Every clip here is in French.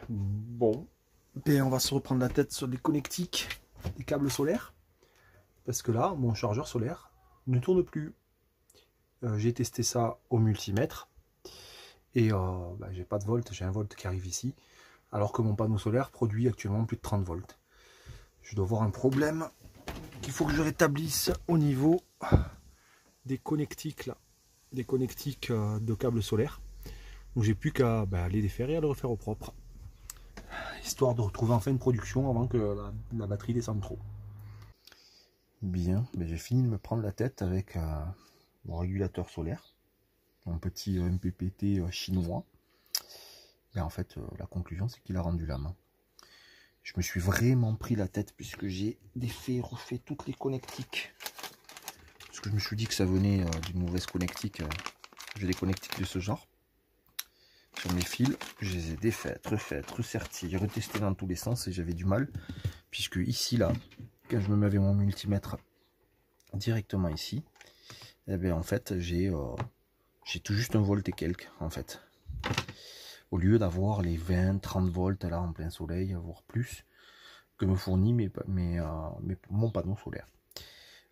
Bon, ben, on va se reprendre la tête sur les connectiques des câbles solaires. Parce que là, mon chargeur solaire ne tourne plus. J'ai testé ça au multimètre. Et ben, j'ai pas de volt, j'ai un volt qui arrive ici. Alors que mon panneau solaire produit actuellement plus de 30 volts. Je dois avoir un problème qu'il faut que je rétablisse au niveau des connectiques là. Des connectiques de câbles solaires. Donc j'ai plus qu'à les défaire et à le refaire au propre. Histoire de retrouver enfin une production avant que la batterie descende trop. Bien, j'ai fini de me prendre la tête avec mon régulateur solaire, mon petit MPPT chinois. Et en fait, la conclusion, c'est qu'il a rendu l'âme. Je me suis vraiment pris la tête puisque j'ai défait et refait toutes les connectiques. Parce que je me suis dit que ça venait d'une mauvaise connectique. J'ai des connectiques de ce genre. Sur mes fils, je les ai défaites, refaites, resserties, retestées dans tous les sens et j'avais du mal. Puisque ici, là, quand je me mets avec mon multimètre directement ici, eh bien en fait, j'ai tout juste un volt et quelques, en fait. Au lieu d'avoir les 20-30 volts là en plein soleil, voire plus, que me fournit mon panneau solaire.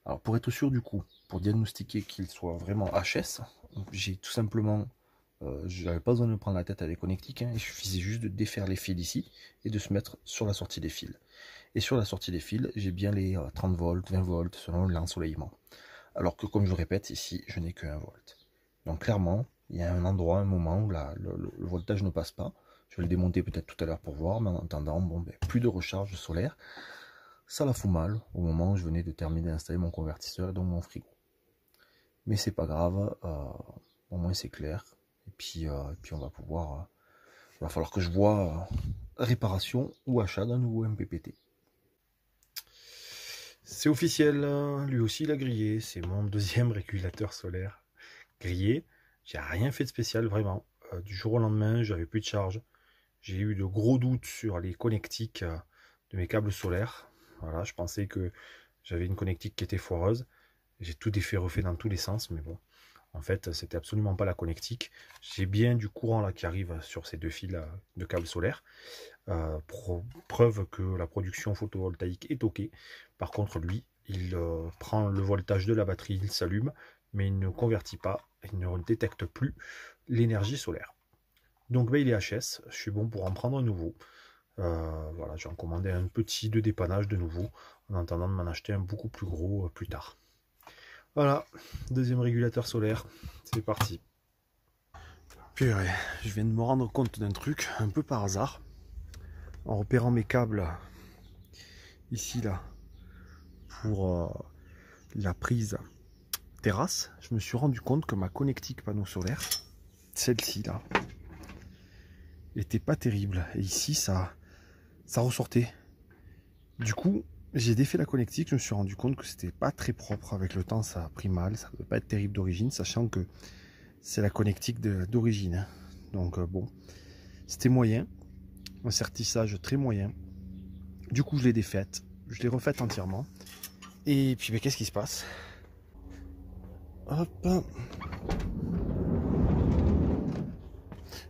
Alors pour être sûr du coup, pour diagnostiquer qu'il soit vraiment HS, j'ai tout simplement, je n'avais pas besoin de me prendre la tête à des connectiques, hein, il suffisait juste de défaire les fils ici et de se mettre sur la sortie des fils. Et sur la sortie des fils, j'ai bien les 30 volts, 20 volts selon l'ensoleillement. Alors que comme je répète, ici, je n'ai que 1 volt. Donc clairement, il y a un endroit, un moment où le voltage ne passe pas. Je vais le démonter peut-être tout à l'heure pour voir, mais en attendant, plus de recharge solaire. Ça la fout mal au moment où je venais de terminer d'installer mon convertisseur et donc mon frigo. Mais c'est pas grave, au moins c'est clair. Et puis on va pouvoir, il va falloir que je vois réparation ou achat d'un nouveau MPPT. C'est officiel, lui aussi il a grillé, c'est mon deuxième régulateur solaire grillé. J'ai rien fait de spécial vraiment. Du jour au lendemain, j'avais plus de charge. J'ai eu de gros doutes sur les connectiques de mes câbles solaires. Voilà, je pensais que j'avais une connectique qui était foireuse. J'ai tout défait, refait dans tous les sens, mais bon, en fait, c'était absolument pas la connectique. J'ai bien du courant là qui arrive sur ces deux fils de câbles solaires. Preuve que la production photovoltaïque est ok. Par contre, lui, il prend le voltage de la batterie, il s'allume, mais il ne convertit pas, il ne détecte plus l'énergie solaire. Donc il est HS, je suis bon pour en prendre un nouveau. Voilà, j'ai en commandé un petit de dépannage de nouveau, en attendant de m'en acheter un beaucoup plus gros plus tard. Voilà, deuxième régulateur solaire, c'est parti. Purée, je viens de me rendre compte d'un truc, un peu par hasard. En repérant mes câbles ici là pour la prise terrasse, je me suis rendu compte que ma connectique panneau solaire, celle-ci là, était pas terrible. Et ici ça ressortait. Du coup, j'ai défait la connectique, je me suis rendu compte que c'était pas très propre. Avec le temps, ça a pris mal, ça ne peut pas être terrible d'origine, sachant que c'est la connectique d'origine. Donc bon, c'était moyen, un sertissage très moyen. Du coup, je l'ai défaite, je l'ai refaite entièrement. Et puis, qu'est-ce qui se passe? Hop.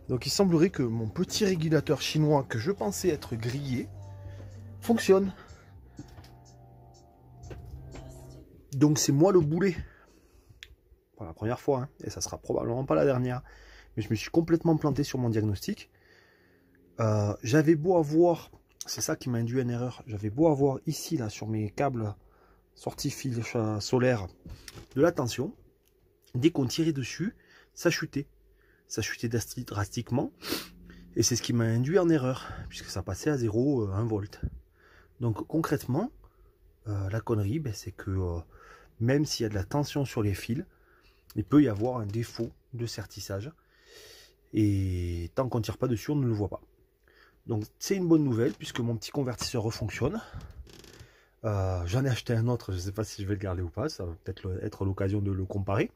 Donc, il semblerait que mon petit régulateur chinois, que je pensais être grillé, fonctionne. Donc, c'est moi le boulet. Pour la première fois, hein, et ça sera probablement pas la dernière. Mais je me suis complètement planté sur mon diagnostic. J'avais beau avoir, c'est ça qui m'a induit en erreur, j'avais beau avoir ici, là, sur mes câbles sortie fil solaire, de la tension. Dès qu'on tirait dessus, ça chutait. Ça chutait drastiquement. Et c'est ce qui m'a induit en erreur, puisque ça passait à 0, 1 volt. Donc concrètement, la connerie, c'est que même s'il y a de la tension sur les fils, il peut y avoir un défaut de sertissage. Et tant qu'on ne tire pas dessus, on ne le voit pas. Donc c'est une bonne nouvelle, puisque mon petit convertisseur refonctionne. J'en ai acheté un autre, je ne sais pas si je vais le garder ou pas, ça va peut-être être l'occasion de le comparer.